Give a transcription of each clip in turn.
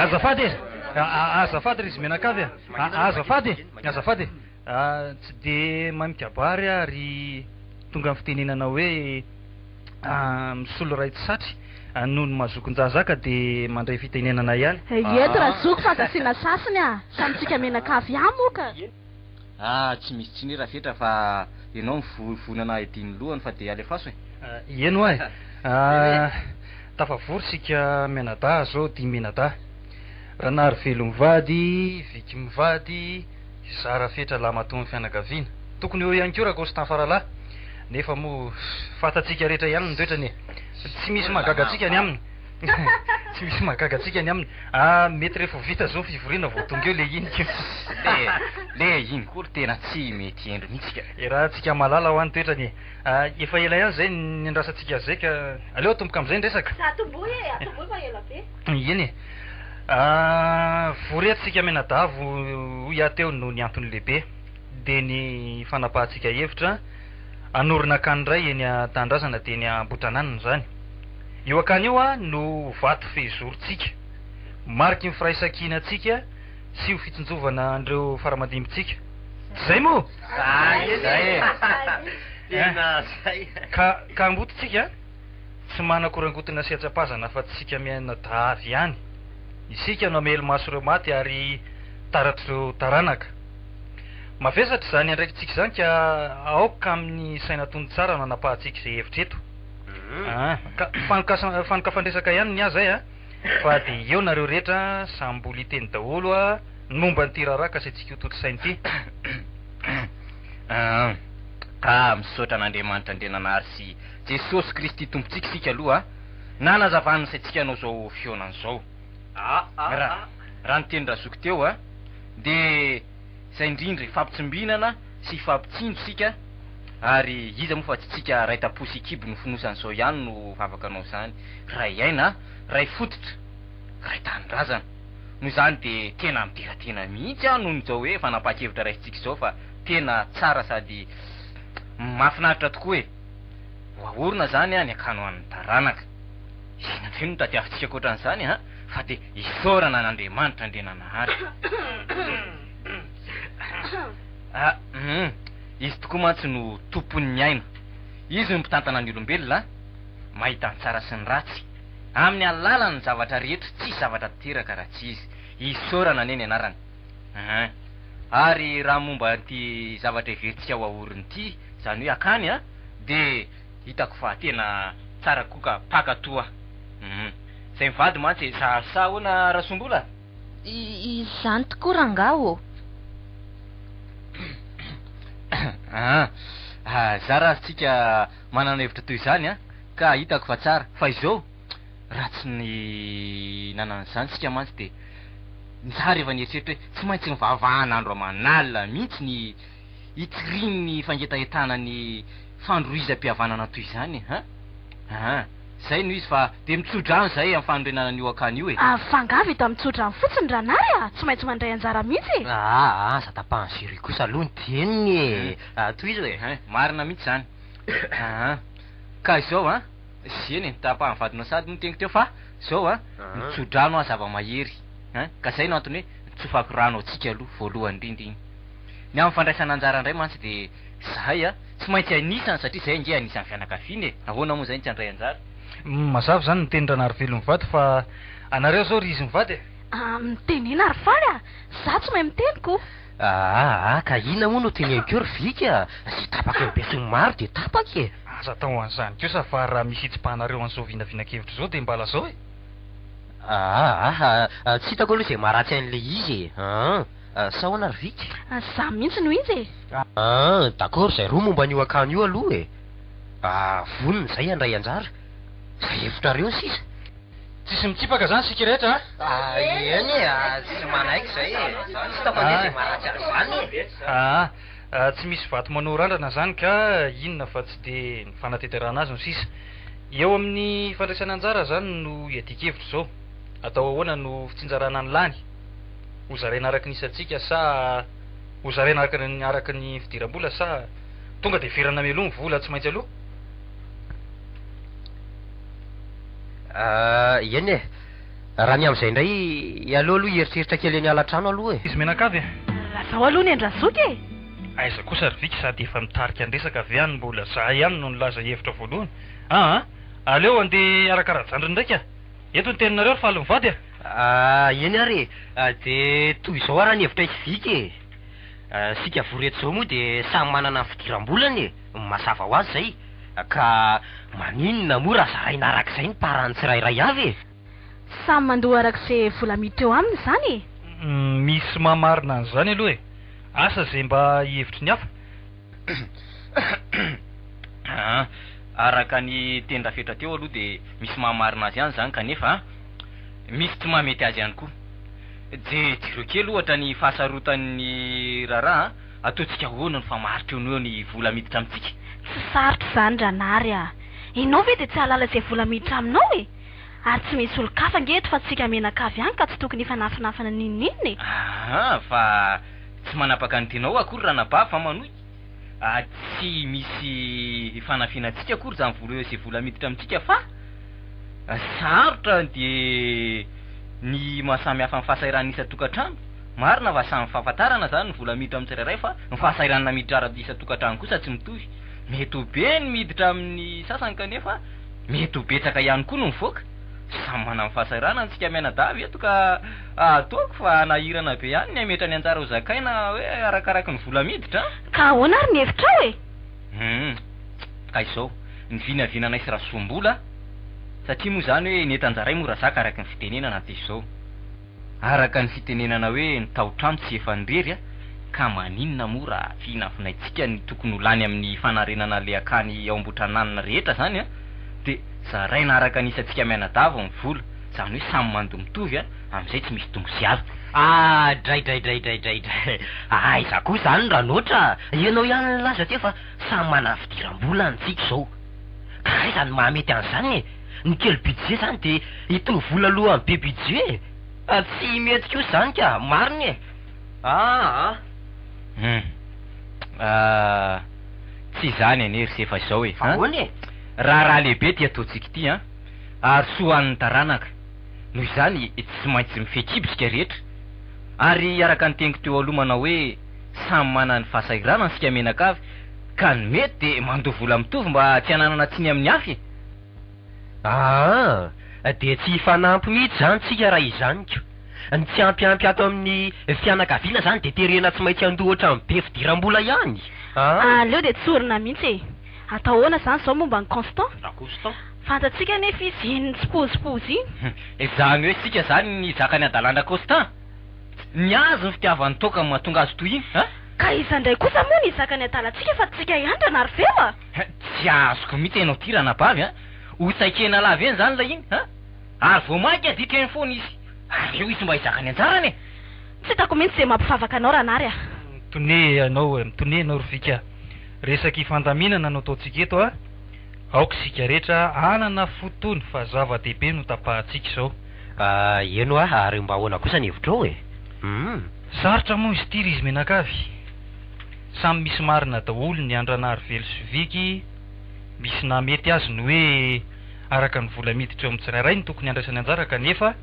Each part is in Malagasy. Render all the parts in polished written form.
azafady azafady ry izy menakavy azafady azafady tsy de mamikabary ary tonga amin'ny fitenenana hoe misolo ray tsy satry noho ny mahazokon-jahazaka de mandray fitenenana ihany eto raha zoko fa azasiana sasiny samitsika menakavy amoka tsy misy tsy ny raha fetra fa ianao mivonana ediny lohany fa de alefaso eno ay tafavory sika menada zao di menada raha nary velo mivady viky mivady zara fetra laha mato amin'ny fianakaviana tokony eo ihany ko raha kostan faralahy nefa moa fatatsika rehetra ihany nitoetrany tsy misy mahagagatsika ny aminy tsy misy mahagagatsika ny aminy mety rehefa vita zao fivoriana vao tonga eo le inika le iny kory tena tsy mety endro mihitsika raha tsika malala ho any toetrany efa ela ihany zay ny andrasantsika zay ka aleo atomboka am'izay ndresaka eny voreatsika menadavo ho iateo no ny antony lehibe de ny fanapahantsika hevitra anorina akany ray eny a-tandrasana de ny ambotrananina zany io akany io no vato fehizorontsika mariky nyfiraisankinatsika sy ho fitsonjovana andreo faramadimitsika zay moa ka ambototsika tsy manakorangotina sy atsapazana fa tsika miaina davy ihany isika no amelo maso reo maty ary taratr'reo taranaka mavesatra zany andraikitsika zany ka aoka amin'ny saina tony tsara nanapahatsika zay hevitra eto fanokafandresaka ihany ny azay fa de eo nareo rehetra samboly iteny daholo momba nyty raharaka sy atsika io toto sainy ty misaotra an'andriamanitra andrenanary sy jesosy kristy tompontsika sika aloha na nazavany sy atsika anao zao fionany zao raha niteny razoko teo de zay indrindra ifampitsimbinana sy ifampitsindro sika ary iza moa fa tsy tsika ray taposy kibo no finosan'izao ihany no vavakanao zany ray aina ray fototra ray tanindrazana noho zany de tena mideratena mihitsy noho nyzao hoe fanapaha-kevitra raisitsika zao fa tena tsara sady mahafinaritra tokoa oahorona zany ny akano an'ny taranaka inandreny no tadiavitsika koatran'izany fa de isaorana n'andriamanitra andrenanahary izy tokoa mantsy no tompony ny aina izy no mpitantana ny olombelona mahita ny tsara sy ny ratsy amin'ny alalany zavatra rehetra tsy zavatra teraka raha tsy izy isaorana ane ny anarany ary raha momba ty zavatra iverintsika ho ahoriny ty zany hoe akany de hitako fa tena tsara koka pakatoa zay mivady mantsy sa hoana rasombola izany tokoa rangaho za raha tsika manana hevitra toy izany ka hitako fa tsara fa izao raha tsy ny nanan'izany tsika mantsy de za rehefa nieritseritra hoe tsy maintsy nivavahan'andro amanalina mihitsy ny hitiriny ny fangetahetana ny fandrohizam-pihavanana toy izany zay no izy fa de mitsodrano zay amin'ny fanorenana an'io akany io fangavy eto mitsodrano fotsiny ranary tsy maintsy mandray anjara mihitsy za tapahan zery kosa aloha ny teniny toy izy hoe marina mihitsy zany ka izao zeny tapahan vadina sady noteny teo fa zao mitsodrano zava-mahery ka zay no antony hoe tsofako rano atsika aloha voalohany indrindra iny ny amin'ny fandraisana anjara indray mantsy de zahay tsy maintsy anisany satria zay nge anisan'ny fianakaviany ahoana moa zay tsy andray anjara mazava zany miteny ranary velo mivady fa anareo zao ry izy mivady mitenena ary faly za tsy mahay miteniko ka ina moa no teny keo ry vika sy tapaka mibesony maro de tapaky aza tao an'izany kosa fa raha misy itsipahanario an'izao vinavinakevitra zao de mbala zao tsy hitako aloha zay maharatsy an'le izy sa hoana ry vika za mihitsy no izy d'accord zay roa momba an'io akany io aloha voniny zay andray anjara zay hevitra reo sisa tsisy mitsipaka zany sika rehetra eny tsy manaiky zay tsy takoa zay maharatsy azy tsy misy vato manao randrana zany ka inona fa tsy de fanateterana azy no sisa eo amin'ny fandraisana anjara zany no iadikevitra zao atao ahoana no fitsinjarana ny lany ho zaraina araky nisatsika sa ho zaraina araky ny fidiram-bola sa tonga de verana meloha ny vola tsy maintsy aloha eny raha ny am'izay indray aloha aloha heritreritra kely any ala-trano aloha e. Izy menakavy Zaho aloha ny andrazoky e. Aiza kosa ry viky sady efa mitarika andresaka avy ihany mbola za ihany no nilaza hevitra voalohany. Aleo andeha arakara-jandriny ndraika. Eto ny teninareo ry faly mivady Eny ary de toy izao raha ny hevitra izy viky e. Sika voreto zao moa de samy manana ny fidiram-bolany e. Masava ho azy zay. Ka maninona moa raha zaraina arak'izay ny parany tsirairay avy e. Samy mandoa arak'izay vola mity eo aminy zany e. Misy mamarina an'izany aloha e. Asa zay mba hevitry ny hafa. Araka ny tendra fetra teo aloha de misy mahamarina azy ihany zany kanefa misy tsy mahamety azy ihany koa. Je jireo kely ohatra ny fahasarotan'ny raharaha ataontsika hoana ny famaritra eo ny vola miditra amintsika. Tsy sarotra zany Ranary a. Ianao ve de tsy halala izay vola miditra aminao e. Ary tsy misy olo-kafa angeto fa tsika menakavy ihany ka tsy tokony hifanafinafana ninon'inona e. Fa tsy manapaka ny tenao akory raha nabà fa manohy. Tsy misy fanafinantsika akory zany vola izay vola miditra amintsika fa sarotra de ny mahasamy hafa ny fahasairan'ny isa-tokantrano. Marina fa samy fahafantarana zany ny vola miditra amin'ny tsirairay fa ny fahasairanana miditra ara-isa-tokantrano kosa tsy mitovy. Mety ho be ny miditra amin'ny sasany kanefa mety ho betsaka ihany koa no mivoaka. Samy manana ny fahasairana antsika mianadavy eto ka ataoko fa nahirana be ihany ny ametra ny anjara ho zakaina hoe arakaraky ny vola miditra. Ka ahoana ary ny hevitrao e? Ka izao ny vinavinana isy rasom-bola satria moa zany hoe ny etanjaray mora zaka araky ny fitenenana de izao. Araka ny fitenenana hoe ny tao-trano tsy efa nirery ka maninona moa raha finafinaitsika ny tokony ho lany amin'ny fanarenana le akany ao ambotrananina rehetra zany de zaraina araka ny isantsika mianadava ny vola zany hoe samy mando mitovy am'izay tsy misy tongo sy avy. Dray. Aiza koa zany raha noatra ianao ihany laza teo fa samy manana fidiram-bola antsika zao. Ka aiza ny mahamety an'izany e. Ny kely budget zany de itony vola aloha amin'ny be budget. Tsy mety koa zany ka mariny e. Tsy zany anery sy efa izao e. Ahoana e? Raha lehibe ty ataontsika ty ary soan'ny taranaka. Noho izany tsy maintsy mifetribisika rehetra. Ary araka ny teniko teo aloha manao hoe samy manana ny fahasairana sika menakavy ka ny mety de mandoa vola mitovy mba tsy hananana tsiny amin'ny hafy. De tsy hifanampy mihitsy zany tsika raha izany ko. Ny tsy ampiampy ato amin'ny fianakaviana zany de terena tsy maintsy andohatra amin'ny be fidiram-bola ihany. Aleo de tsy orina mihitsy e. Atao ahoana zany zao momba ny Constant? Constant? Fantatsika nefa izy iny tsy pozipozy iny. Zany hoe sika zany ny zakany adalàna Constant. Ny azo ny fitiavany toka ny mahatonga azy toy iny Ka iza ndray kosa moa ny zakany adalantsika fa tsika ihany Ranary veo Tsy azoko mihitsy ianao ty ranabavy ho saikena lava eny zany la iny ary vao mainka adika eny foana izy. Ary eo izy mba hizakany anjarany Tsy hitako mihitsy zay mampifavaka anao Ranary Mitone anao mitone anao ry vika. Resaky fandaminana no ataontsika eto aoka sika rehetra anana fotony fa zava-dehibe no tapahantsika izao. Eno ary mba ahoana kosa ny hevitrao e. Sarotra moa izy ty ry izy menakavy. Samy misy marina daholo ny Andranary velo sy viky. Misy namety azy ny hoe araka ny vola miditra eo amin'ny tsirairay ny tokony andraisany anjara kanefa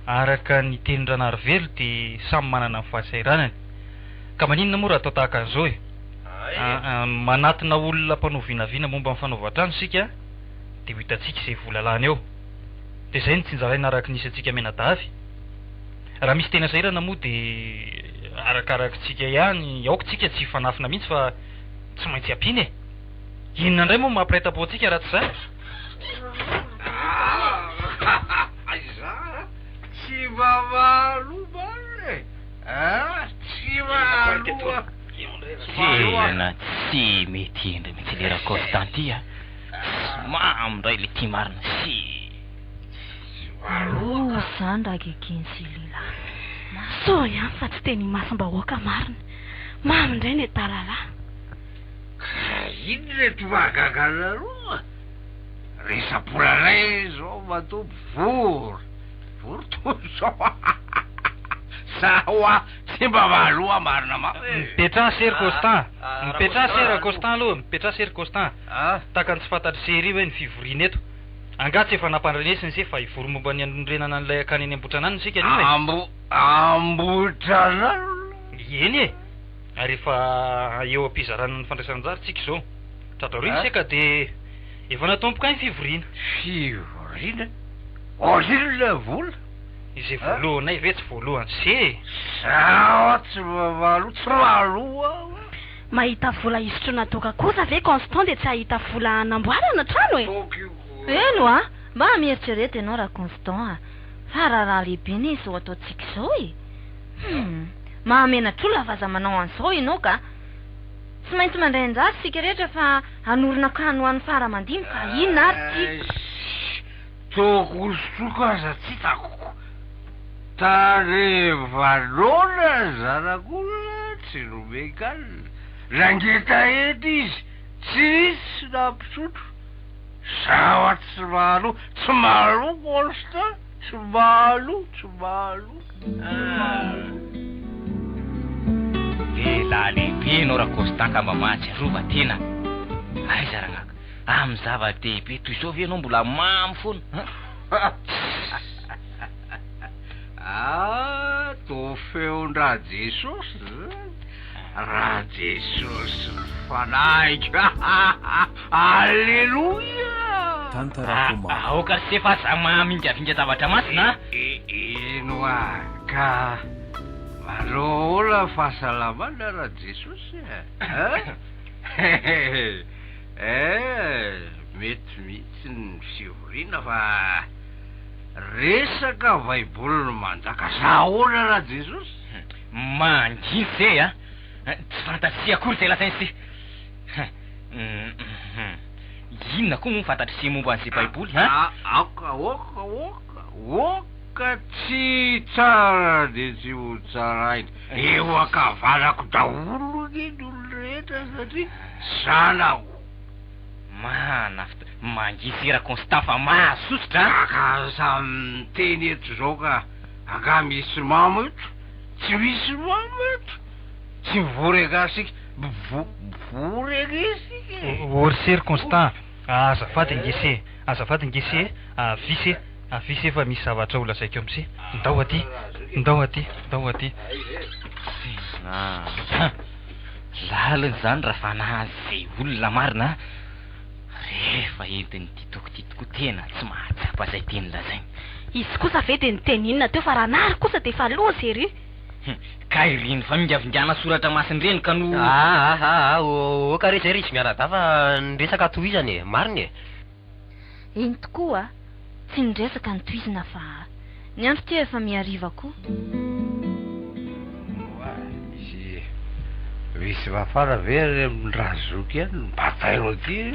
araka ny teny Ranary velo de samy manana ny fahasairanany. Ka maninona moa raha atao tahaka an'izao e. Manatina olona mpanao vinavina momba ny fanaovan-trano sika de ho hitantsika izay vola lany eo. De zay ny tsinjaraina araka ny isantsika menadavy. Raha misy tena sairana moa de arakarakitsika ihany aoka tsika tsy fanafina mihitsy fa tsy maintsy ampiny e. Inona indray moa mampiraita-po antsika raha tsy zany? Tsy vavaloa tsy vavaloa. Tena tsy mety endry mihitsy lera Constant ty mamindray le ty marina zany raha gekeny sy lehilahy. So ihany fa tsy teny masom-bahoaka marina. Mamindray ny talalahy. Ino reto vagagana roa? Resa-polalay zao matombo vory toy zao. Sahoa tsy mba valoa marina Mipetraha sery Constant. Mipetraha sery Constant aloha. Mipetraha sery Constant. Takany tsy fantatry sery hoe ny fivoriana eto. angatsy efa nampandranesiny se fa ivoromomba ny anondrenana an'ilay akany eny ambotranany sika anio ambotranano eny e ary efa eo ampizarana ny fandraisananjary tsika izao tratrariny seka de efa natompoka ny fivoriana otrina vola izay voalohanay ve tsy voalohany se sao tsy mamalo tsy maloa mahita vola isotro natoka kosa ve Constant de tsy ahita vola anamboarana trano e eno a mba mieritrereto ianao raha Constant fa raha lehibe ny izao ataontsika izao e mahamenatr'olona fa za manao an'izao ianao ka tsy maintsy mandray anjara sika rehetra fa hanorina kano ho an'ny faramandimy fa inona ary ty tokosoka aza tsy hitako tarevanona zanak'olona tsy nomekana rangeta ety izy tsisy nampisotro sao tsy malo Constant tsy malo la lehibe anao raha Constant ka mba mahatsy arova tena aiza ragnaka amin'ny zava-dehibe toy izao ve anao mbola mamy foana to feon-dra Jesosy raha Jesosy fanaika alleloia aoka se fa za mamingavinga zavatra masina ino ka malola fahasalamana raha Jesosy mety mihitsy ny fivoriana fa resaka baiboly manjaka zahoana raha Jesosy manginy zay a tsy fantatsia akory zay lasainy sy inona koa moa fantatry sy momba an'izay baiboly oka tsy tsara de tsy ho tsaraina eo akavalako daholo eny olo rehetra satria zanako mangisy raha Constant fa mahasosotra ka samy teny eto zao ka aka misy mamo eto tsy misy mamo eto tsy mivoreka sika voreka isika ory Constant azafady ngese visy efa misy zavatra ho lazaiko am'se ndao aty laliny zany raha fanazy zay olona marina rehefa entiny titoko tena tsy mahatsapa zay teny lazainy izy kosa ve de niteny inona teo fa raha nary kosa de fa aloha sery ka ireny fa mingavingana soratra masiny reny ka no oka re zay ry izy miarada fa niresaka tohizany e mariny e iny tokoa tsy niresaka nytohizina fa ny andro ty efa miariva koa misy mafana ve razoky any batailo ty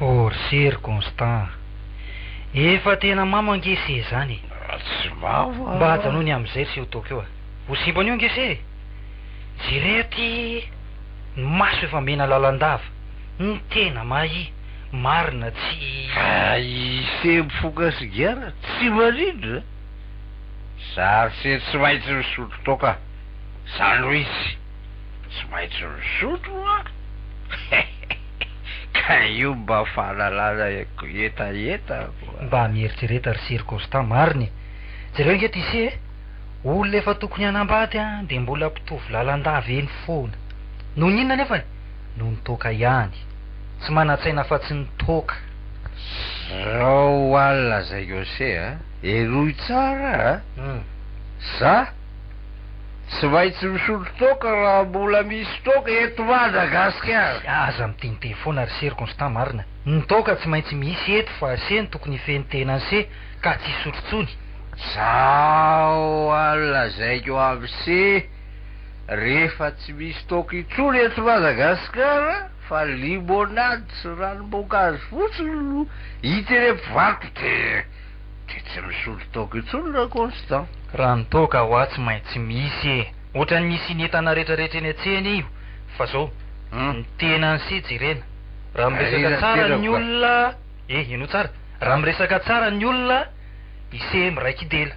ory sery Constant efa tena mama angese zany tsy mava mba hajanony am'izay sy ho toko eo ho simban'io angese jerety ny maso efa mena lalandava ny tena mahi marina tsy ise mifoka sigara tsy marindra zary se tsy maintsy misotro toka zany izy tsy maintsy misotro ka io mba fahalalana etaeta mba mieritsereta ry sery Constant mariny zareo nge ty se olona efa tokony hanambady de mbola mpitovy lalandava eny foana noho ny inona nefa no nitoka ihany tsy manatsaina fa tsy nitoka zao alina zay kose eroy tsara za tsy maintsy misotro toka raha mbola misy toka eto Madagasikara aza mitiniteny foana ry sery Constant marina nitoka tsy maintsy misy eto fa se ny tokony feny tena se ka tsy sotrotsony zao alina zaiko am'se rehefa tsy misy toka itsony eto Madagasikara fa limonady sy ranom-boankazo fotsiny no hita eny mpivarotra de tsy misotro toka itsony raha Constant raha nitoka hoa tsy maintsy misy e ohatrany misy nyentana rehetrarehetra eny atsena io fa zao ny tena an'se jerena raha miresaka tsara ny olona ino tsara raha miresaka tsara ny olona ise miraiky dela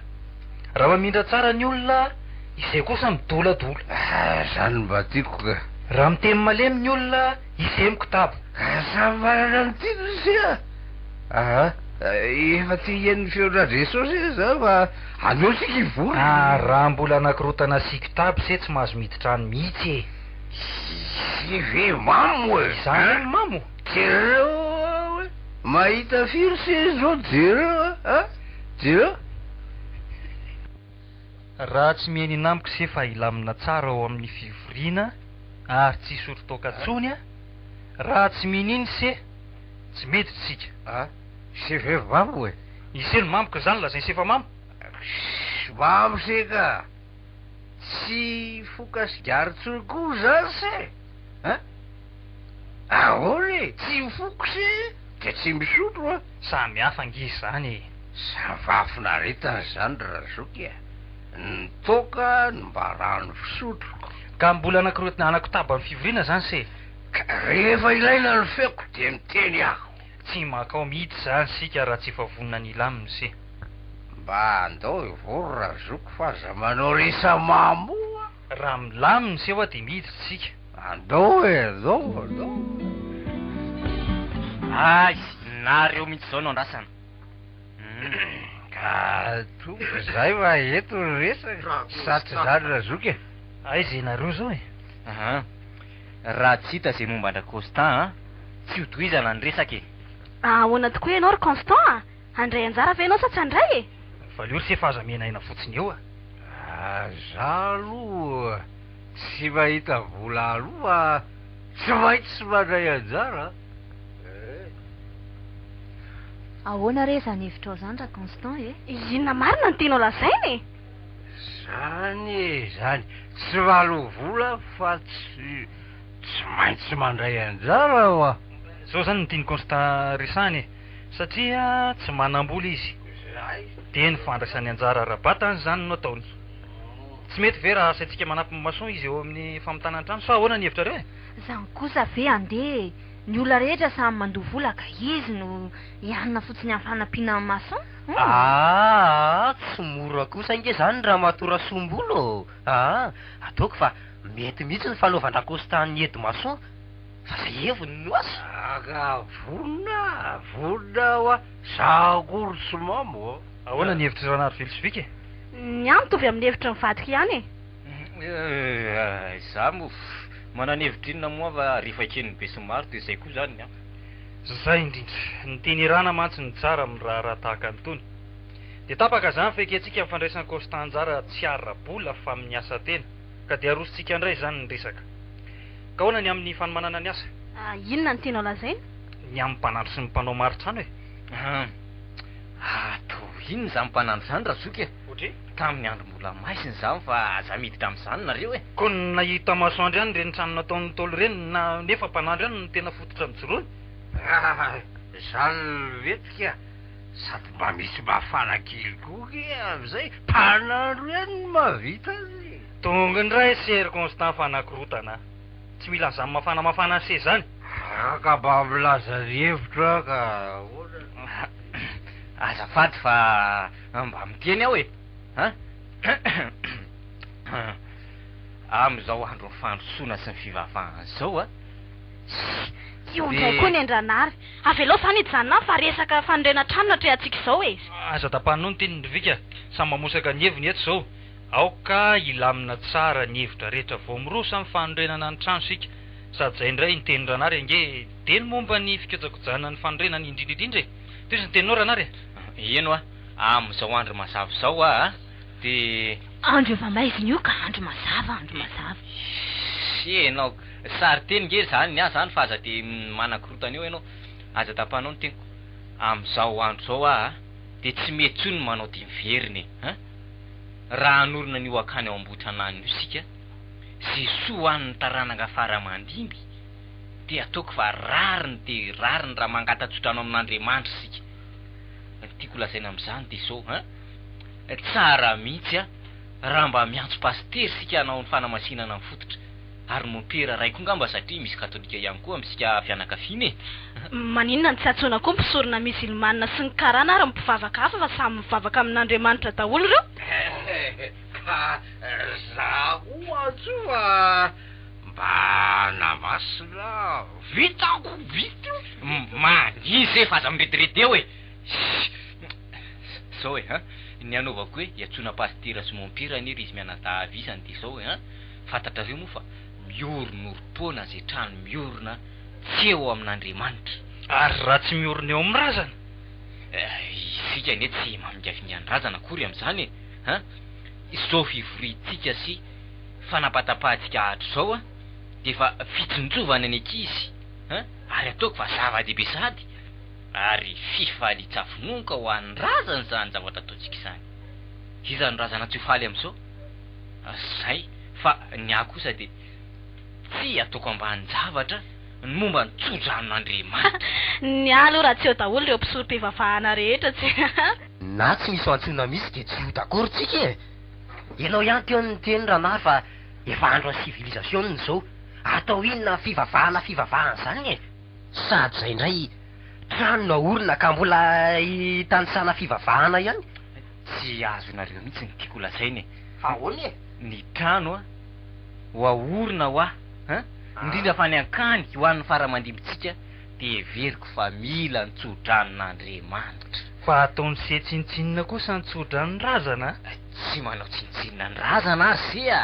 raha mamindra tsara ny olona ise kosa midoladola zany mba tiako ka raha miteny malemy ny olona ise mikitabo samy manana ny tino sia efa ty hien'ny feonra Jesosy za fa andosika ivory. Raha mbola anakirotana sikitabo se tsy mahazo miditra ny mihitsy sy ve mamo e zany mamo jereo mahita firy se zao jereo jereo raha tsy miheny inamiko se fa ilamina tsara ao amin'ny fivoriana ary tsy sorotokatsony a raha tsy mininy se tsy mety tsika se ve mamo e iseno mamiko zany lazay sefa mamo mamo se ka tsy fokasigary tsony koa zany se ahoana e tsy mifoko se de tsy misotro samy hafa angizy zany savafinareta zany razoky nitoka ny mba rano fisotro ka mbola anakitabo amin'ny fivoriana zany se rehefa ilaina ny feko de miteny aho tsy makao mihitsy zany sika raha tsy favonina ny ilaminy se mba andao ivory razoko fa za manao resa mamoa raha milaminy se hoa de mihiditra tsika andao andao ay nareo mihitsy zao no andrasana ka tompo zay fa eto ny resaka saty zany razoky e aiza nareo zao e aha raha tsy hita zay momba andra Constant tsy hotohizana ny resaka e ahoana tokoa ianao ry Constant andray anjara ve ianao sa tsy andray e valiory se fa aza mihenaina fotsiny eo za aloha tsy mahita vola aloha tsy maintsy sy mandray anjara ahoana re zany hevitrao zany ra Constant e inona marina ny tianao lazainy zany tsy valo vola fa tsy maintsy mandray anjara oa zao zany ny tiany Constant resany satria tsy manam-bola izy de ny fandraisany anjara rabatany zany no ataony tsy mety ve raha asaintsika manampy mason izy eo amin'ny famotanantrano sa ahoana ny hevitra reo zany kosa ve andeha ny olona rehetra samy mandoha vola ka izy no ianona fotsiny amin'ny fanampiana mason tsy mora kosa inge zany raha mahatora sombolo ataoko fa mety mihitsy ny fanaovandra Constant ny edy mason fa zay heviny no asy aka vonina oa za akory sy mamo ahoana ny hevitra ranary filosofika ny any tovy amin'ny hevitra mivadika ihany za mo manana hevitra inona moa fa rehefa keniny be sy maro de zay koa zany zay indrindra ny teny irana mantsy ny tsara amin'ny raha tahaka anytony de tapaka zany fekentsika mifandraisan'ny Constant anjara tsy ara-bola fa amin'ny asa tena ka de arositsika indray zany ny resaka ka ahoana ny amin'ny fanomanana ny asa inona ny tianao lazainy ny amin'ny mpanandro sy ny mpanao marotrano to inona zany mpanandro zany razoky e ohatry tamin'ny andro mbola maisiny zany fa za miditra amin'izany nareo e ko ny nahita masoandro ihany reny trano nataon'ny tolo reny na nefa mpanandro ihany no tena fototra mijoroany zany vetika sady mba misy mafana kely koky am'izay mpanandro ihany ny mavita azy tonga ny ray sery Constant fa anakirotana tsy mila zany mafana se zany ka mba milaza ny hevitra ka azafady fa mba miteny aho e am'izao andro ny fandrosoana sy ny fivavahana zao io ndray koa ny andranary avelao zany ijanona fa resaka fanondrena trano natrea atsika zao e aza tapaninao ny teniny vika samy mamosaka ny heviny eto zao aoka ilamina tsara ny hevitra rehetra vao mirosa amin'ny fanondrenana ny trano sika sady zay indray ny teny ranary ange de ny momba ny fiketsakojanana ny fanondrenany indrindraindrindra e toy izy ny teninao ranary eno am'izao andro mazava zao de andro efa maiziny io ka andro mazava enao sary teny nge zany ny zany fa aza de manakirotana eo enao aza tapanao ny teniko am'izao andro zao de tsy mety tsony manao de miveriny raha anorona ny oakany ao ambotranany io sika ze soan'ny taranaka fara mandimby de ataoko fa rariny raha mangatatsotrano amin'Andriamanitra sika tiako lazaina am'izany de zao tsara mihitsy raha mba miantso pastery sika anao ny fanamasinana ny fototra ary mopera ray koa ngamba satria misy katolika ihany koa amitsika fianakaviana maninona ny tsy atsona koa mpisorona musulmana sy ny karana ary mpivavaka hafa fa samy mivavaka amin'Andriamanitra daholo reo ka za koa atso fa mba namasina vitako vita mandizy e fa aza miretirety eo e zao e ny anaovako hoe iatsona pastira sy mompira aniry izy mianadavy izany de zao e fantatrareo moa fa mioronorom-poana zay trano miorona tsy eo amin'Andriamanitra ary raha tsy miorona eo amin'ny razana isika ane tsy mamingafingany-razana akory amin'izany e izao fivorintsika sy fanapatapahantsika hatr'izao de efa fitsinjovana ny ankizy ary ataoko fa zava-dehibe sady ary fifalitsafononka ho an'ny razana zany zavatra ataontsika izany izany razana tsy ho faly amin'izao zay fa ny ahy kosa de tsy ataoko ambany zavatra ny momba ny tsodrano'Andriamanitra ny aloha raha tsy eo daholo ireo mpisoro-pivavahana rehetra tsy na tsy misy antsona misy de tsy ho d'accord tsika e ianao ihany teo ny teny ranary fa efa andro any civilisation zao atao inona fivavahana zany e sady zay indray trano naorona ka mbola tanisana fivavahana ihany tsy azonareo mihitsy ny tiako lazainy ahoany e ny trano ho aorona ho indrindra fa ny ankany ho an'ny faramandimitsika de veriko fa mila ny tsodranon'Andriamanitra fa ataony setsinitsinina kosa ny tsodran'ny razana tsy manao tsinitsinina ny razana ary sea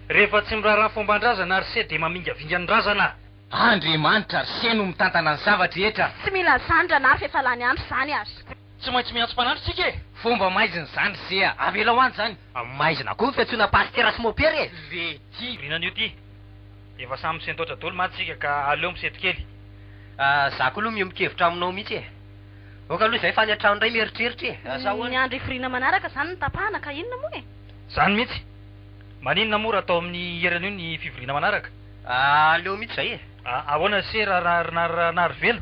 rehefa tsy miraharaha fomban-drazana ary se de mamingavinga ny razana Andriamanitra ary se no mitantana ny zavatra rehetra tsy mila zany ranary fa efa lany andro zany ary tsy maintsy miantso mpanandro tsika e fomba maizina zany sea avela ho any zany maizina koa fiantsona pastera sy mopera e ve ty rinan'io ty efa samy misentoatra dolo matsika ka aleo miseto kely za koa aloha miomikevitra aminao mihitsy e oka aloha zay fa ny an-trano indray mieritreritra e ny andro iforiana manaraka zany ny tapahana ka inona moa e zany mihitsy maninona moa raha atao amin'ny eran'io ny fivoriana manaraka aleo mihitsy zay e ahoana se raha nary velo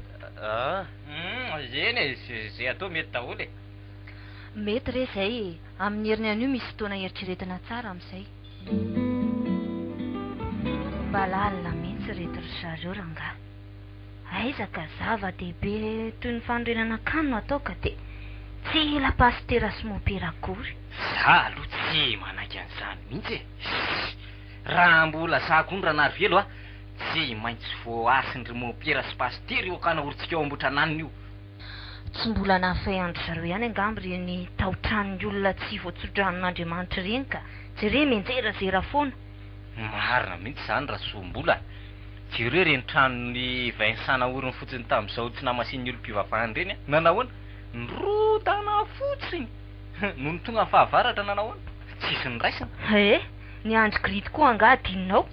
zeny e zay atao mety daholo e mety re zay amin'ny heriny an'io misy fotoana eritreretina tsara amin'izay mba lalina mihitsy retry zareo ranga aizaka zava-dehibe toy ny fanorenana kanino atao ka de tsy ila pastera sy mopera akory za aloha tsy manaky an'izany mihitsy e raha mbola zako ny ranary velo tsy maintsy voasiny ry mopera sy pastera io akana orintsika eo ambotrananiny io tsy mbola nahafay andro zareo ihany angamby reny taotran'ny olona tsy voatsodranon'Andriamanitra reny ka jereo menjerazera foana marina mihitsy zany raha soam-bola jereo reny tranony Vincent oriny fotsiny tamin'izao tsy namasin'ny olo-mpivavahany reny nanahoana nrotana fotsiny no ny tonga ny fahavaratra nanahoana tsisy ny raisina ny andro grity koa anga adinonao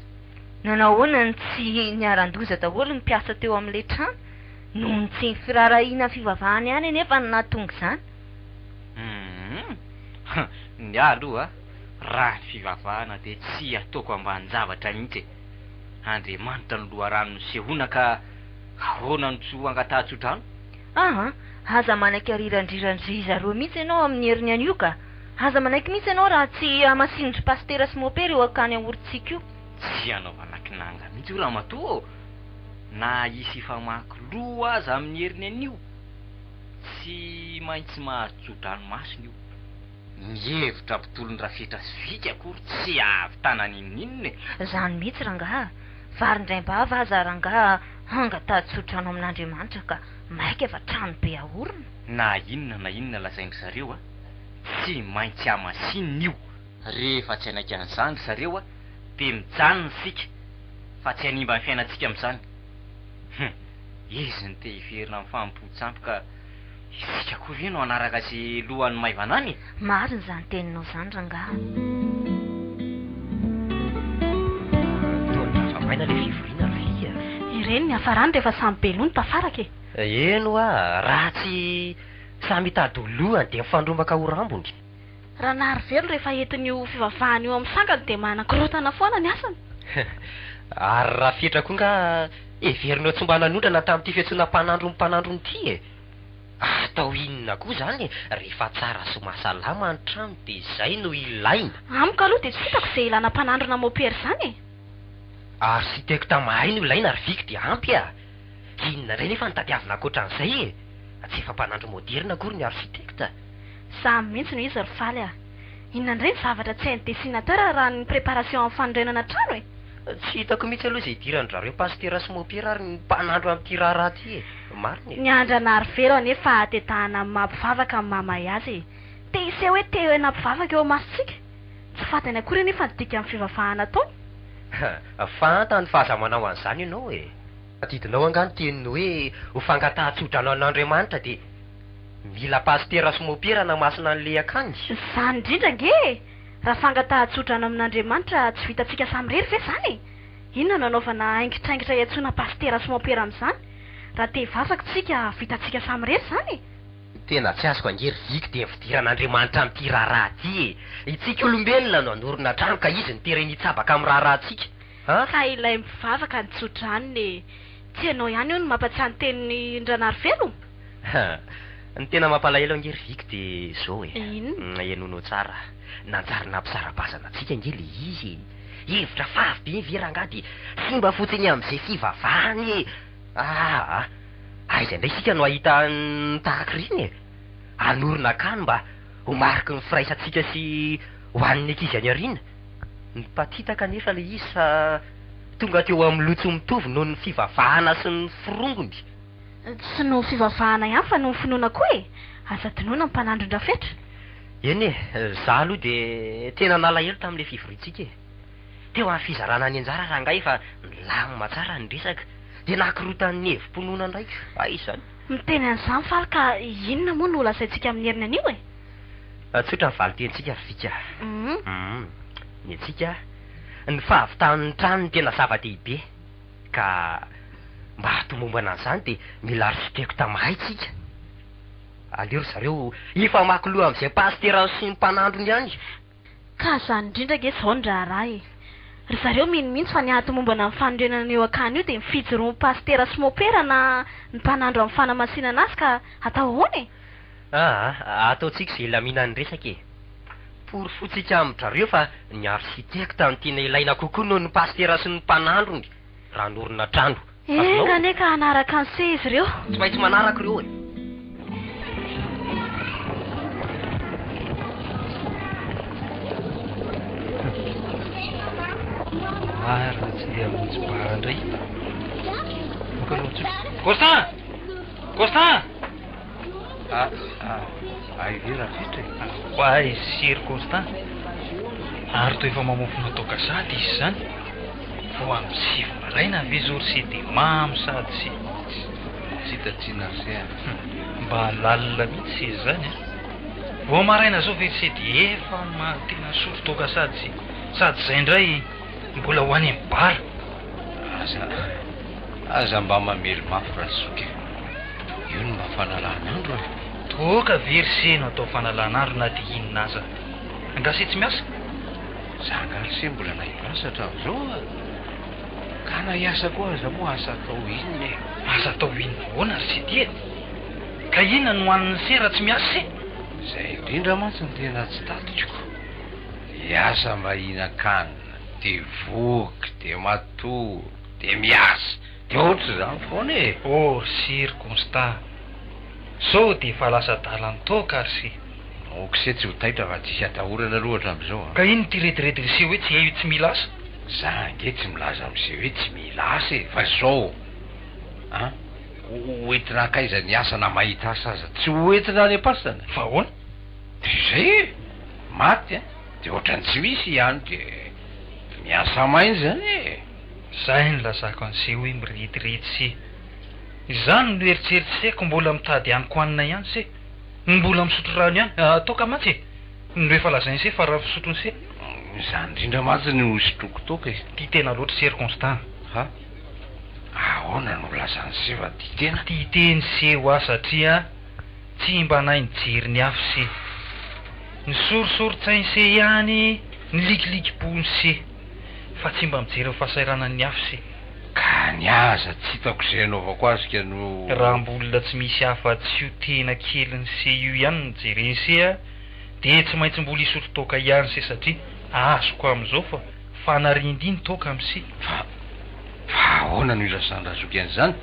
nanahoana ny tsy niaran-doza daholo ny mpiasa teo amin'ilay trano noho ny tsy ny firarahiana fivavahany ihany nefa ny nahatonga izany ny aloha raha ny fivavahana de tsy ataoko ambany zavatra mihitsy Andriamanitra ny loharano sehoana ka ahoana ny tsy ho angatahantsodrano aza manaiky arirandrirandry zareo mihitsy ianao amin'ny heriny an'io ka aza manaiky mihitsy ianao raha tsy amasinondry pastera sy mopera eo akany aorintsika io tsy anaovanakinanga mihitsy io raha matoa na isy famaky loha aza amin'ny heriny an'io tsy maintsy mahazo tsodrano masina io mihevitra mpitolony rafetra sy vika akory tsy avy tanany ininona zany mihitsy rangaha varindray-mbava aza rangaha angatahantsodrano amin'Andriamanitra ka maika efa trano be ahorona na inona lazaindry zareo tsy maintsy amasinina io rehefa tsy anaiky an'izany zareo de mijanona sika fa tsy hanimba ny fiainantsika amin'izany izy ny te hiverina amin'ny fampotsampy ka isika koa ve no anaraka zay lohan'ny maivanany mariny zany teninao zany rangaha toadrafamaina le fivoriana vika ireny ny hafarany rehefa samy belony tafaraka eno raha tsy samy hitady olohany de mifandrombaka ho rambony raha nary velo rehefa entin'io fivavahany io amin'ny sangany de manankorotana foana ny asany ary raha fietra koa nga everinao tsy mba nanondrana tamin'ity fiantsoana mpanandrony ty atao inona koa zany rehefa tsara sy mahasalama ny trano de zay no ilaina amiko aloha de tsy hitako zay ilana mpanandrona mopera zany arsitekta mahay no ilaina ary viky de ampy inona ray nefa nitadiavina akoatran'izay tsy efa mpanandro moderna akory ny arsitekta samy mihitsy no izy ry faly inona ndray ny zavatra tsy hainy desinateur raha ny préparation amin'ny fanorenana trano Tsy hitako mihitsy aloha izay idiran-drareo pastera sy mopera ary ny mpanandro amin'ity raharaha ty e. Marina e. Ny andranary velo anefa tetahana amin'ny mampivavaka amin'ny mamay azy. Te ise hoe te hoe nampivavaka eo masitsika. Tsy fantany akory anefa nidika amin'ny fivavahana taony. Fantany fa aza manao an'izany ianao e. Tadidinao angano teniny hoe ho fangatahantsodrana an'Andriamanitra dia mila pastera sy mopera na masina an'le akanjo. Izany indrindra nge. Raha fangatahantsodrana amin'Andriamanitra tsy vitantsika samy rery ve zany? Inona nanaovana haingitraingitra iantsoana pastera sy mopera amin'izany? Raha te hivavaka tsika vitantsika samy rery zany. Tena tsy azoko angery vika dia fidiran'Andriamanitra amin'ity raharaha ty e. Itsika olombelona no anorina trano ka izy nitereny hitsabaka amin'ny raharahantsika. Ka ilay mivavaka ny tsotraniny. Tsy ianao ihany io no mampatsiahy ny tenin'ny Ndranary Velo? Ny tena mampalahelo angery vika dia zao e. Inona? Ianonao tsara. Nanjarina mpisara-bazana antsika angely izy. Hevitra favy be veranga dia simba fotsiny amin'izay fivavahany e. Aiza indray sika no ahita tahaka ireny e. Anorina akany mba ho mariky ny firaisantsika sy ho an'ny ankizy any aoriana. Ny patitaka nefa le izy sa tonga teo amin'ny lotso mitovy noho ny fivavahana sy ny firongony. Tsy no fivavahana ihany fa no finoana koa e. Aza tonoana ny mpanandron-drafetra. Eny e, za aloha dia tena nalahelo tamin'ilay fivoriantsika e. Teo amin'ny fizarana any anjara rangahy fa milamina tsara ny resaka. Dia nakirotan'ny hevi-ponona ndraiky. Izany. Miteny an'izany faly ka inona moa no lazaintsika amin'ny heriny anio e? Tsotra ny valitentsika vika. Ny antsika ny fahavitan'ny trano ny tena zava-dehibe. Ka mba hatomombana an'izany dia mila arisiteko tamahay tsika. Aleo zareo efa makoloha amin'izay pastera sy ny mpanandrony ihany. Ka izany indrindra nge izao ny raharaha e. Ry zareo mihitsy fa ny hatomombana amin'ny fanorenana eo akany io dia mifidy roa pastera sy mopera na ny mpanandro amin'ny fanamasinana azy ka atao ahoana e? Ataontsika izay lamina ny resaka e. Por fotsika amin'ndrareo fa ny arsitekta no tena ilaina kokoa noho ny pastera sy ny mpanandrony raha norina trano. Engane ka hanaraka an'se izy ireo. Tsy maintsy manaraka ireo e. Raha tsy dia montsy bara indray. Constant! Constant! Aivera fitra e. Hoay sery Constant. Ary toa efa mamofona tokasady izy zany. Vao amin'ny 7 maraina ve zory sy dia mamy sady sy Tsy tatsiana izay. mba lalina mihitsy izy zany a. Vao maraina zao ve sy dia efa tena sotro tokasady sy sady izay indray mbola ho any amin'ny bara. Aza mba mamely mafy raha soka. Io no mba fanalan'andro e. Toka very seno atao fanalan'andro na dia inona aza. Angase tsy miasa? Zangalse mbola nahiasa hatramin'izao a. Ka na hiasa koa aza moa asa atao inona e. Asa atao inona hoana ry sy dia? Ka inona no hoan'ny sera tsy miasa se? Izay indrindra mantsy ny tena tsy tatiko. Hiasa mba hihinan-kanina, dia voky, dia matory, dia miasa. Dia ohatry izany foana e. Siry Constant. Sao dia efa lasa dalan'ny toka ry sy. Ok se tsy ho taitra fa tsisy atahorana loatra amin'izao a. Ka ino ty retirety se hoe tsy hay io tsy mila asa? Za nge tsy milaza amin'izay hoe tsy mila asa e. Fa zao hoentina akaiza ny asa na mahita asa aza tsy hoentina any am-pasana. Fa ahoana? Dia izay e. Maty a. Dia ohatrany tsy misy ihany dia miasa mainy zany e. Zay no lazako an'se hoe miretirety se. Izany no eritseritseko mbola mitady haniko hanina ihany se. Mbola misotro rano ihany. Toka matsy e. No efa lazainy se fa raha fisotrony se. Izany indrindra matsy no sotroko toka e. Ty tena loatra sery Constant. Ahoana no lazany se fa ty tena? Ty teny se ho aho satria tsy mba nahy nijery ny afo se. Ny sorisoritsainy se ihany, ny likilikim-pony se. Fa tsy mba mijery ny fahasahiranany afo se. Ka ny aza tsy hitako izay anaovako azy ka no... Raha mbolina tsy misy hafa tsy ho tena keliny se io ihany ny jereny se a, dia tsy maintsy mbola hisotro toka ihany se satria azoko amin'izao fa fanarindiny toka amin'se. Fa ahoana no ilasany raha zoky an'izany?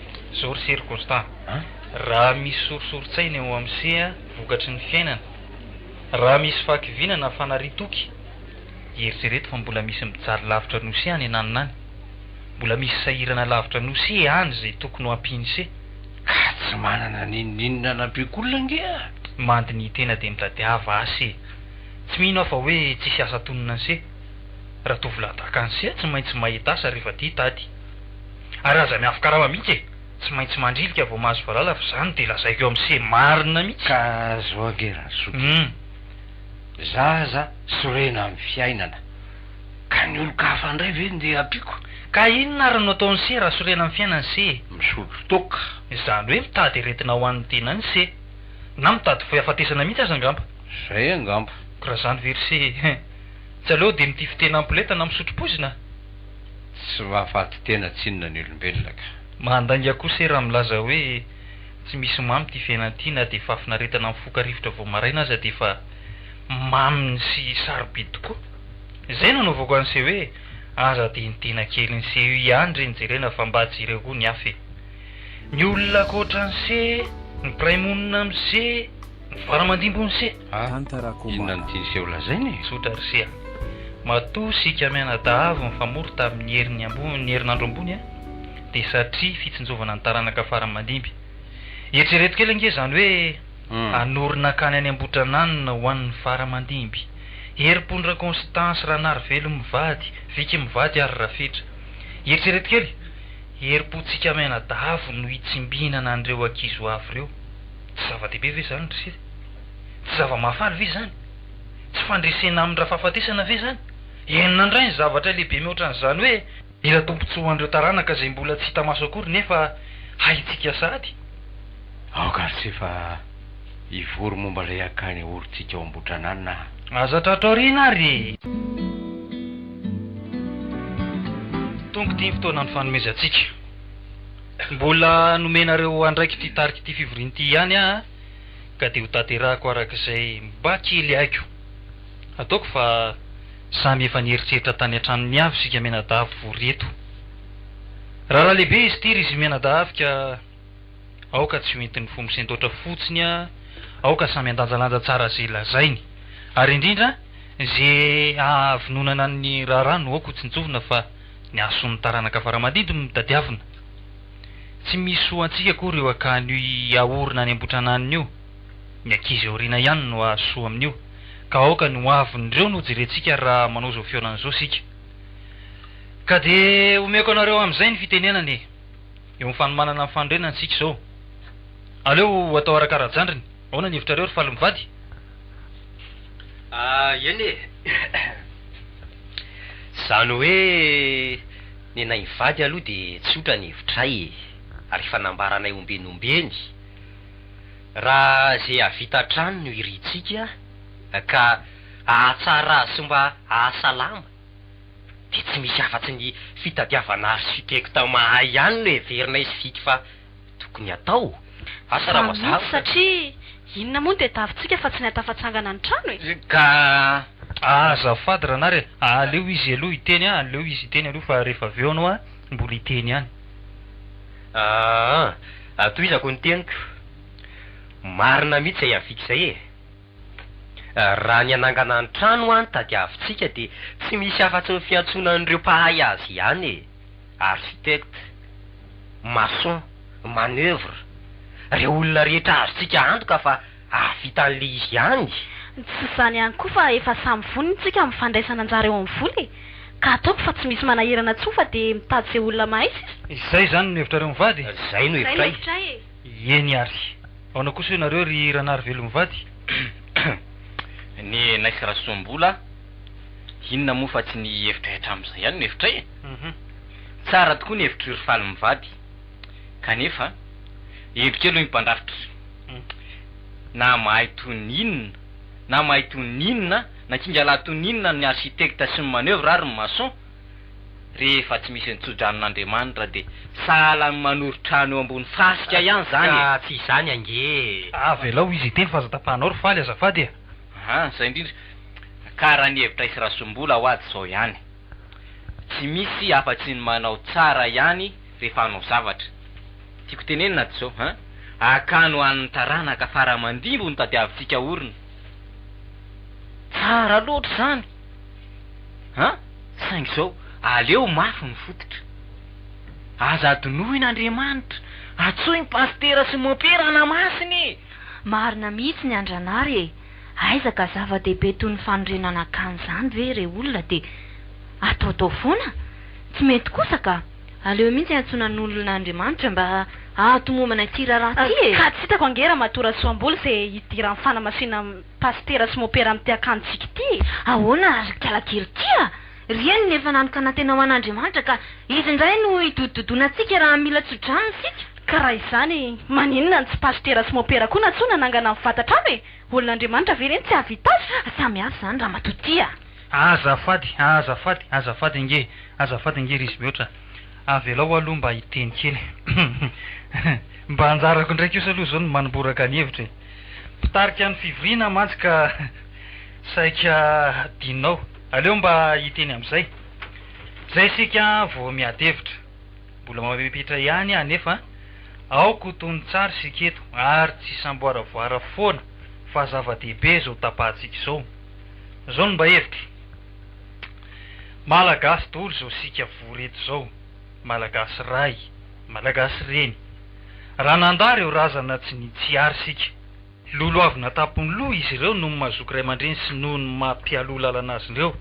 Zao ry sery Constant. Raha misy sorisoritsaina eo amin'se a, vokatry ny fiainana. Raha misy fakivinana fanaritoky, eritrereto fa mbola misy mijaly lavitra nosy any ananiny any. mbola misy sahirana lavitra nosy any zay tokony ho ampiny ka tsy manana ninninona nampiakolona nge mandiny tena de niladiava asy tsy mino afa hoe tsisy asa tonona anse raha tovoladaka anse tsy maintsy mahita asa rehefa ty tady ary aza miafikarama mihitsy tsy maintsy mandrilika vao mahazo valala fa zany de lazaiko eo am'se marina mihitsy ka zo angera so za sorena amin'ny fiainana ka ny olo ka afandray ve nde ampiko ka inona ary no ataony se raha sorena amin'ny fiainany se misotro toka zany hoe mitady retina ho an'ny tenany se na mitady fo afatesana mihitsy aza angamba zay angamba ko raha zany very se tsy aleo de mity fitena ampoleta na misotropozina tsy mahafaty tena tsinona ny olombelona ka mandanga koa se raha milaza hoe tsy misy mamy ty fiainan'ity na de fafinaretana mifoka rivotra vao maraina aza de fa maminy sy sarobidy tokoa zay nanaovako an'se hoe aza de ny tena kely ny se ihany reny jerena fa mba tsy ireo koa ny afy ny olona koatra an'se ny praimonina am'se ny varamandimbo n'se inona ny tiany se olazayny sotra ry sea matoa sika mianadahavo mifamory tamin'ny herin'ny ambony herinandro ambony de satria fitsinjovana ny taranaka faramandimby eritrereto kely ange zany hoe anorina kany any ambotrananina ho an'ny faramandimby herimpondra constance raha nary velo mivady viky mivady ary rafetra eritrereto kely herimpontsika mianadahavo no hitsimbinana an'ireo ankizo avy reo tsy zava-dehibe ve zany ry tsy zava-mahafaly ve zany tsy fandresena amin'ny raha fahafatesana ve zany enina ndray ny zavatra lehibe mihoatran'izany hoe ila tompontsoan'ireo taranaka zay mbola tsy hita maso akory nefa haitsika sady aoka sy efa ivory momba lay akany orontsika ao ambotrananina aza tratrarina ary tonga ty fotoana ny fanomezantsika mbola nomenareo andraiky ty tariky ty fivoriany ty ihany ka de ho tanterahako arak'izay mba kely aiko ataoko fa samy efa nieritreritra tany an-tranony avy sika mianadahavo voreto raha lehibe izy ty ry izy mianadahavo ka aoka tsy hoentin'ny fomba sentoatra fotsiny aoka samy andanjalanja tsara zay lazainy ary indrindra zay avinonana ny raharano aoko tsinjovina fa ny ason'ny taranaka faramandimby no mitadiavina tsy misy ho antsika koa reo akany aorina any ambotrananiny io ny ankizy aoriana ihany no asoa amin'io ka aoka no avin'ireo no jerentsika raha manao zao fionan'izao sika ka de omeko anareo am'izay ny fitenenany eo mifanomanana amin'ny fandrenany sika zao aleo atao arakarajandriny ahoana ny hevitrareo ry faly mivady eny zany hoe ny anay mivady aloha de tsotra ny hevitray ary fanambaranay ombenombeny raha zay avita trano no iritsika ka ahatsara sy mba ahasalama de tsy misy afatsy ny fitadiavana arsitekta mahay ihany no heverinay sy fiky fa tokony atao asa raha mazava satria inona moa no de davitsika fa tsy ny atafatsangana ny trano e ka azafady raha nary aleo izy aloha hiteny aleo izy hiteny aloha fa rehefa avy eo anao mbola hiteny ihany atoizako ny teniko marina mihitsy zay aviky zay raha ny anangana ny trano any tadiavitsika de tsy misy afatsy ny fiantsonan'ireo mpahay azy ihany architecte maçon manœuvre reo olona rehetra azotsika antoka fa avita an'le izy ihany tsy zany ihany koa fa efa samy vonintsika mifandraisana anjara eo amin'ny voly ka ataoko fa tsy misy manahirana tsoa fa de mitady zay olona mahay zay zany no hevitrareo mivady zay no hevitray eny ary aona kosa nareo ry ranary velo mivady ny naisy rasombola inona moa fa tsy ny hevitra hatram'izay ihany no hevitray tsara tokoa ny hevitry ry faly mivady kanefa hevitra aloha mimpandrafitra na mahay toninina na mahay toninina na kingala toninina ny architecte sy ny manœuvre ary ny maçon rehefa tsy misy nitsodranon'Andriamanitra de sahala manoro-trano eo ambony fasika ihany zany tsy izany ange velao izy iteny fa zatapahanao ry faly azafady zay indrindra karaha ny hevitra isy rasombola ho ady zao ihany tsy misy afatsy ny manao tsara ihany rehefa hanao zavatra tiako tenenina ty zao akano an'ny taranaka faramandimbo no tadiavitsika orina tsara loatra zany saingy zao aleo mafy ny fototra aza tonohin'Andriamanitra atsoiny pastera sy mopera anamasiny. Marina mihitsy ny andranary e. Aizaka zava-dehibe toy ny fanorenana akany zany ve re olona de ataotao foana? Tsy mety kosa ka. Aleo mihitsy antsona n'olon'Andriamanitra mba ahatomomana ity raharaha ty e. Ka tsy hitako angera matora soam-boly zay hidiran'ny fanamasinana pastera sy mopera amin'ny tiakantsika ity. Ahoana ary kalakely tia? Rieny nefa nanokana tena ho an'Andriamanitra ka izy indray no idododonantsika raha mila tsodranosika. Ka raha izany maninona ny tsy pastera sy mopera koa na tsona nangana amin'ny vatatra aby e. Olon'Andriamanitra ve reny tsy havita azy? Samy hafa zany raha matotia. Azafady nge ry izy mihoatra. Avelao aloha mba hiteny kely. Mba anjarako ndraiky io aloha zao ny manomboraka ny hevitra. Pitarika ny fivoriana mantsy ka saika dinao. Aleo mba hiteny amin'izay. Zay sika vao miady hevitra. Mbola mamipitra ihany anefa aoko tony tsara sika eto ary tsy samboaravoara foana fa zava-dehibe zao tapahantsika izao. Zao no mba hevitra. Malagasy daholo zao sika voreto zao. Malagasy ray, malagasy reny. Raha nandary eo razana tsy nitsiary sika. Lolo avy natapony loha izy ireo no mazoky ray aman-dreny sy noho ny mampialoha lalana azy ireo.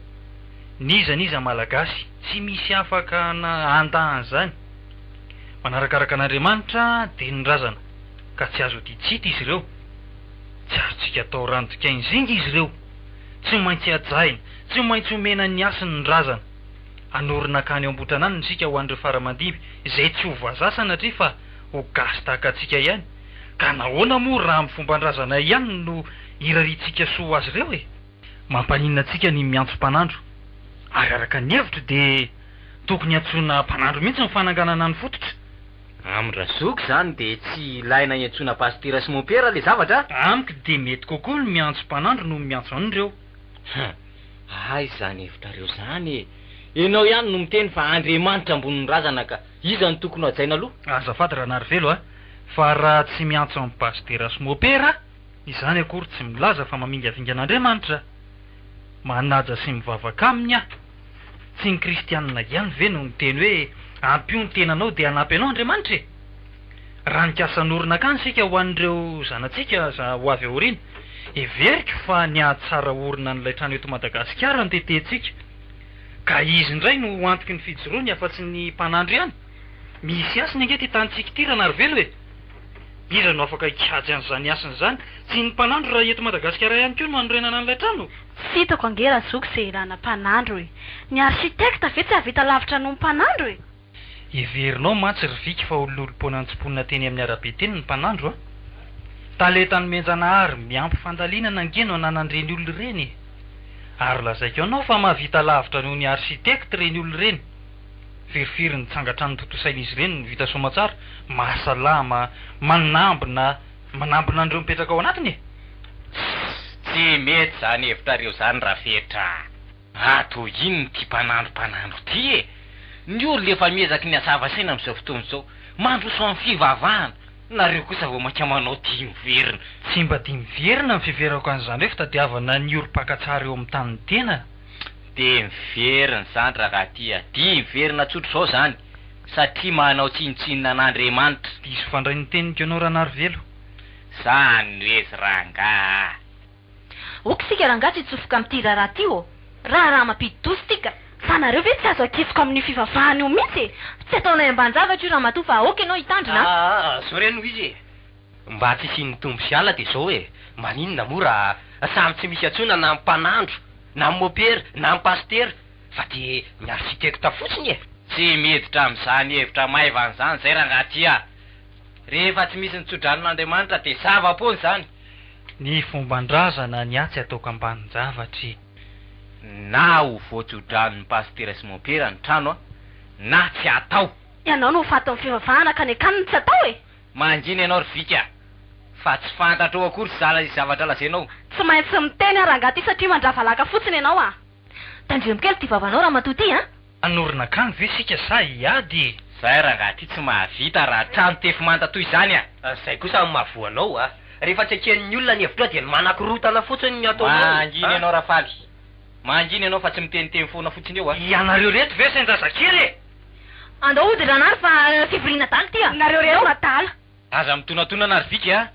Niza malagasy tsy misy afaka andahan zany. Manarakaraka an'Andriamanitra de ny razana ka tsy azo ditsita izy ireo. Tsy azontsika atao ranodikainy zinga izy ireo. Tsy maintsy ajaina, tsy maintsy omena ny asiny ny razana. Anorina akany eo ambotanany sika ho an'ireo faramandimby izay tsy ho voazasana atri fa ho gasy tahaka atsika ihany. Ka nahoana moa raha amin'ny fomban-drazana ihany no iraritsika soa azy ireo e. Mampaninona atsika ny miantso mpanandro. Ary araka ny hevitra de tokony antsona mpanandro mihitsy ny fananganana ny fototra. Amindrazoko zany de tsy ilaina iantsona pastera sy mopera le zavatra. Amiko de mety kokoa ny miantso mpanandro no miantso an'ireo. Ay zany hevitrareo zany e. Ianao ihany no miteny fa Andriamanitra ambonin'ny razana ka iza ny tokony hajaina aloha. Azafady raha narivelo fa raha tsy miantso amin'ny pastera sy mopera, izany akory tsy milaza fa mamingavingan'Andriamanitra. Manaja sy mivavaka aminy tsy ny kristianina ihany ve no miteny hoe ampy io ny tenanao de anampy anao Andriamanitra e. Raha nikasa norina akany sika ho an'ireo zanatsika ho avy aoriana, everiko fa niahatsara orina n'ilay trano eto Madagasikara ny tetentsika. Ka izy indray no antoky ny fijoroany afa-tsy ny mpanandro ihany. Misy asiny ange ty tantsika ity raha narivelo e. Iza no afaka hikajy an'izany asiny zany? Tsy ny mpanandro raha eto Madagasikara ihany koa no anorenana an'ilay trano. Tsy hitako angera zoko zay ilana mpanandro e. Ny arsitekta ve tsy havita lavitra noho ny mpanandro e. Heverinao mantsy riviky fa ololom-pona antsimponina teny amin'ny arabe teny ny mpanandro Talentany menjanahary miampy fandalinana angeno ananan'ireny olona ireny. Ary lazaiko anao fa mahavita lavitra noho ny arsitekta ireny olona ireny. Firifiry ny tsangatrano totosain'izy ireny vita somatsara, mahasalama, manambina an'ireo mipetraka ao anatiny e. Tsy mety zany hevitrareo zany raha fetra. Ato ino ty mpanandro ty e. Ny olo efa miezaky ny asavasaina amin'izao fotoana izao, mandroso amin'ny fivavahana. Nareo kosa vao mankamanao dia miverina. Tsy mba dia miverina ny fiverako an'izany hoe fitadiavana ny olo-pakatsara eo amin'ny tany tena. De miverina zany raha tia. Dia miverina tsotro zao zany. Satria manao tsinitsinina an'Andriamanitra. Diso fandray ny teninko ianao raha narivelo. Zany oezy ranga. Okisika ranga tsy hitsofoka amin'ity raha ty o. Raha mampidi-doso tika. Fa nareo ve tsy azo akisoko amin'ny fivavahana io mihitsy? Tsy ataonay amban-javatra io raha matoa fa aoka ianao hitandrina. Zao reno izy. Mba tsy sy nitombo sy ala de zao e. Maninona moa raha samy tsy misy atsona na mpanandro, na mopera, na pastera, fa de ny arsitekta fotsiny e. Tsy miditra amin'izany hevitra maivan'izany zay raha tia. Rehefa tsy misy nitsodranon'Andriamanitra de zava-pony zany. Ny fomban-drazana ny atsy ataoko ambanin-javatra. Na ho voatsodran'ny pastera sy mopera ny trano na tsy atao. Ianao no fato amin'ny fivavahana ka ny akaniny tsy atao e. Mangina ianao rivika. Fa tsy fantatrao akory zala izy zavatra lazainao. Tsy maintsy miteny rangaty satria mandravalaka fotsiny ianao Tandremo-kely ty vavanao raha matoty Anorina akany ve sika sa hiady? Zay rangaty tsy mahavita raha trano tefy manta toy izany Zay kosa mahavoanao Rehefa tsy aken'ny olona ny hevitra dia manakorotana fotsiny ny ataonao. Mangina ianao rafaly. Mangina ianao fa tsy miteniteny foana fotsiny eo Ianareo reto ve sain-jazakely e? andao ody ranary fa fivoriana taly ty a nareo reo matala aza mitonatona narivika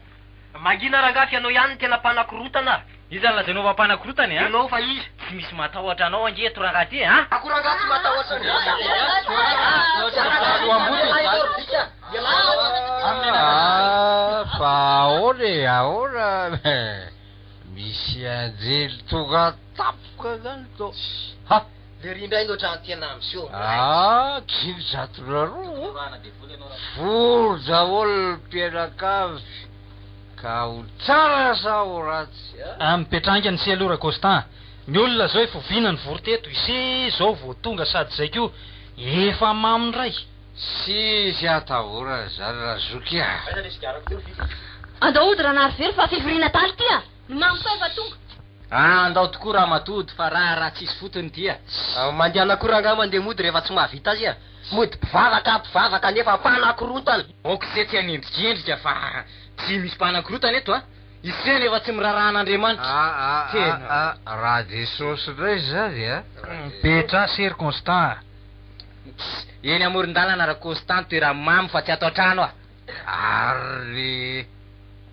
a mangina rangafy anao ihany tena mpanakorotana izany lazainao fampanakorotany a ianao fa izy tsy misy matahotra anao angeto raha ty a akorangaha tsy matahotra fa ahoana misy anjely tonga tapoka zany to ha le rindray no ohatrany tena amsio kiny zatona roa folo daholo mpianakavy ka ho tsara sa ho ratsy mipetrangany sy aloha Rakostan ny olona zao efa vina ny vory-teto ise zao vao tonga sady zay ko efa mamindray sisy atahora zany raha zoky andao ody ranary very fa fivoriana taly ty a ny mamiko efa tonga andao tokoa raha matody fa raha tsisy fotony ty a mandehana koranga mandeha mody rehefa tsy mahavita azy a mody mpivavaka nefa mpanakorotana oko zay ty anendrikendrika fa tsy misy mpanakorotana eto a iseny efa tsy mirarahan'Andriamanitra tena raha Jesosy indray zany a petra sery Constant eny amoron-dalana Rakostan toera mamy fa tsy ato an-trano ary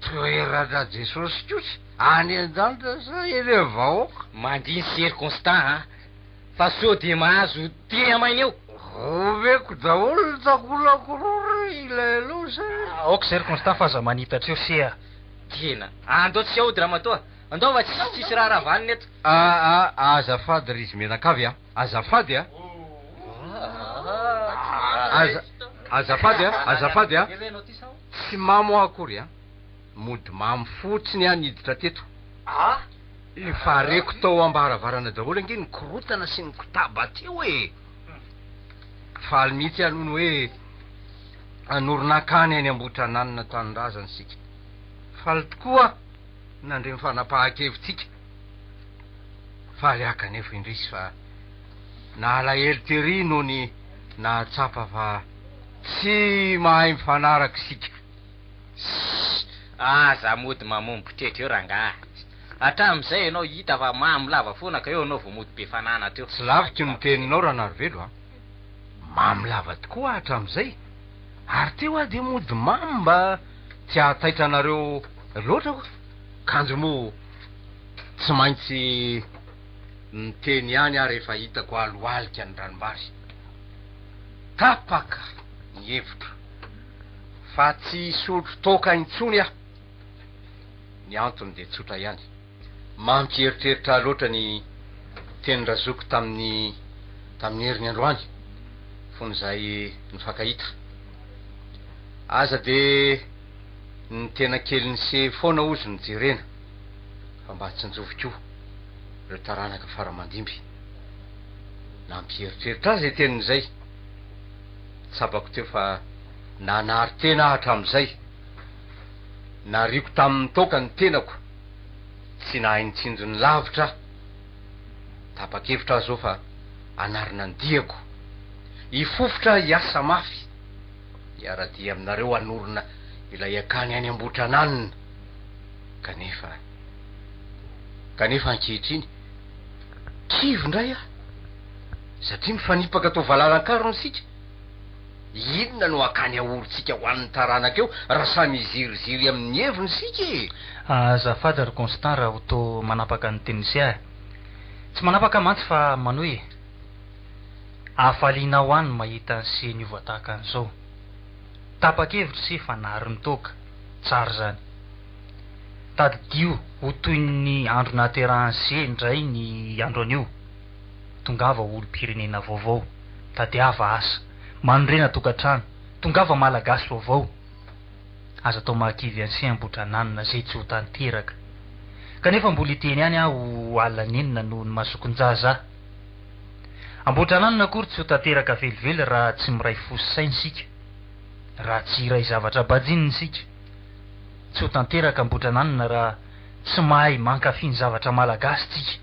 toerana Jesosy kotsy any an-danitra sa eny avahoaka mandiny sery Constant fa so de mahazo ty amainy eo omeko daholo ny takolakorora ilay aloha sa aoka sery Constant fa aza manitatra eo sea tena andao tsy aody raha matoa andao fa tsisy raha ravaniny eto azafady ry izy menakavy a azafady a azafady a tsy mamo akory a mody mamy fotsiny a niditra teto efa reko tao ambaravarana daholo ange ny korotana sy ny kotaba teo e faly mihitsy anono hoe anoronakany any Ambotrananona tanindrazana sika faly tokoa nandre mifanapahan-kevitsika faly aka nefa indrisy fa nalahelo tery noho ny nahatsapa fa tsy mahay mifanaraky sika za mody mamombotretra eo rangahy hatram'izay ianao hita fa mamy lava foana ka eo anao vao mody be fanana teo tsy lavitry ny teninao raha narivelo a mamy lava tokoa hatram'izay ary teo a de mody mamy mba tsy ahataitra anareo loatra koa kanjo moa tsy maintsy miteny ihany a rehefa hitako aloalika ny ranombary tapaka ny hevitra fa tsy sotro toka intsony ah ny antony de tsotra ihany mampieritreritra loatra ny teny razoko tamin'ny herin'ny androany fony zay nifankahita aza de ny tena kely ny se foana ozy ny jerena fa mba tsy njoviko reo taranaka faramandimby nampieritreritra azy tenin'izay tsapako teo fa nanary tena hatram'izay nariko tamin'ny toka ny tenako tsy nahay nitsinjo ny lavitra tapa-kevitra zao fa anarina ny diako hifofotra hiasa mafy hiara-dia aminareo anorona ilay akany any Ambotrananona kanefa ankehitriny kivy ndray ah satria mifanipaka tao valalan-karony sika inona no akany aorontsika ho an'ny taranaka eo raha samy iziriziry amin'ny heviny sika e azafady ry Constant raha ho to manapaka ny tenisia tsy manapaka mantsy fa manoe afaliana ho any mahita ny seny voatahaka an'izao tapa-kevitra sy fa nary nitoka tsara zany tady dio ho toy ny andro nahaterahan'ny se ndray ny andro an'io tongava olo-pirenena vaovao tadiava asa manondrena tokantrano tongava malagasy vaovao aza atao mahakivy an'se Ambotrananona zay tsy ho tanteraka kanefa mbola iteny ihany aho alanenina noho ny masokonjaza Ambotrananona akory tsy ho tanteraka velively raha tsy miray fosi-sainy sika raha tsy iray zavatra bajininy sika tsy ho tanteraka Ambotrananona raha tsy mahay mankafiny zavatra malagasy tsika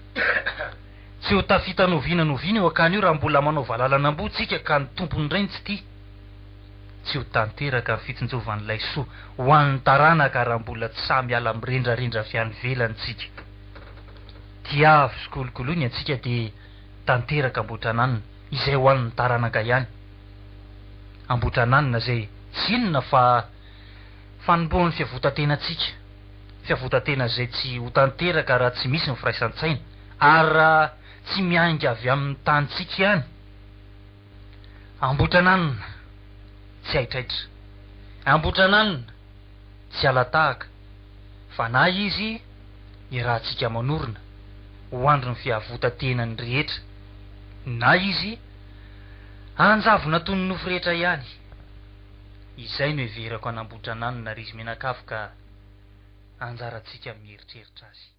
tsy ho tafita noviana eo akany io raha mbola manao valalanam-bo tsika ka ny tompony reny tsy ty tsy ho tanteraka ny fitsinjovan'ilay soa ho an'ny taranaka raha mbola tsy samy ala mirendrarendra fiany velany tsika tiavy sy kolokoloiny antsika de tanteraka Ambotrananona izay ho an'ny taranaka ihany ambotrananina zay tsy inona fa fanompoan'ny fiavotan-tenantsika, fiavotan-tena zay tsy ho tanteraka raha tsy misy ny firaisan-tsaina ary raha tsy miainga avy amin'ny tanitsika ihany. Ambotrananina tsy aitraitra, ambotrananina tsy alatahaka, fa na izy irahantsika manorina ho andro ny fiavotan-tenany rehetra, na izy anjavona toy ny nofo rehetra ihany. Izay no heverako an'ambotrananina ry izy menakavy ka anjarantsika mieritreritra azy.